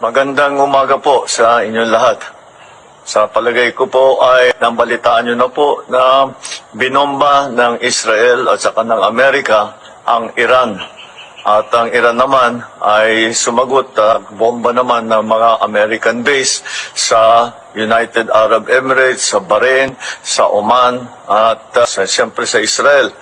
Magandang umaga po sa inyong lahat. Sa palagay ko po ay nabalitaan nyo na po na binomba ng Israel at saka ng Amerika ang Iran. At ang Iran naman ay sumagot at bomba naman ng mga American base sa United Arab Emirates, sa Bahrain, sa Oman at siyempre sa Israel.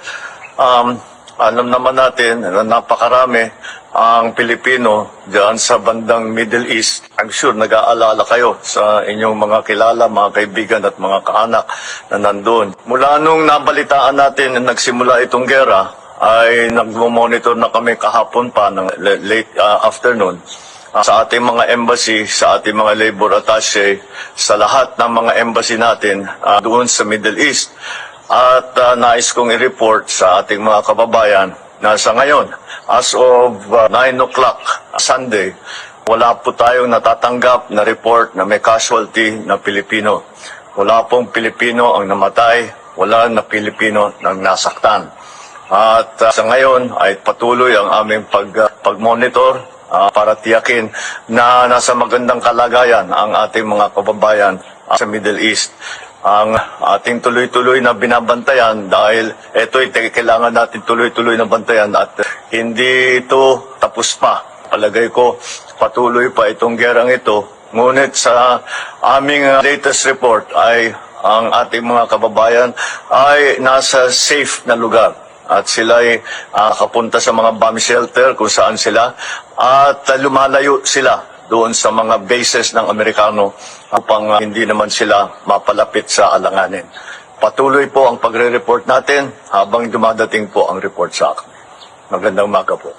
Alam naman natin na napakarami ang Pilipino diyan sa bandang Middle East. I'm sure nag-aalala kayo sa inyong mga kilala, mga kaibigan at mga kaanak na nandun. Mula nung nabalitaan natin na nagsimula itong gera, ay nagmo-monitor na kami kahapon pa ng late afternoon sa ating mga embassy, sa ating mga labor attaché, sa lahat ng mga embassy natin doon sa Middle East. At nais kong i-report sa ating mga kababayan na sa ngayon, as of 9 o'clock Sunday, wala po tayong natatanggap na report na may casualty na Pilipino. Wala pong Pilipino ang namatay, wala na Pilipino ang nasaktan. At sa ngayon ay patuloy ang aming pag-monitor para tiyakin na nasa magandang kalagayan ang ating mga kababayan sa Middle East. Ang ating tuloy-tuloy na binabantayan dahil ito'y kailangan natin tuloy-tuloy na bantayan at hindi ito tapos pa. Palagay ko patuloy pa itong gerang ito. Ngunit sa aming latest report ay ang ating mga kababayan ay nasa safe na lugar. At sila ay kapunta sa mga bomb shelter kung saan sila at lumalayo sila doon sa mga bases ng Amerikano upang hindi naman sila mapalapit sa alanganin. Patuloy po ang pagre-report natin habang dumadating po ang report sa akin. Magandang umaga po.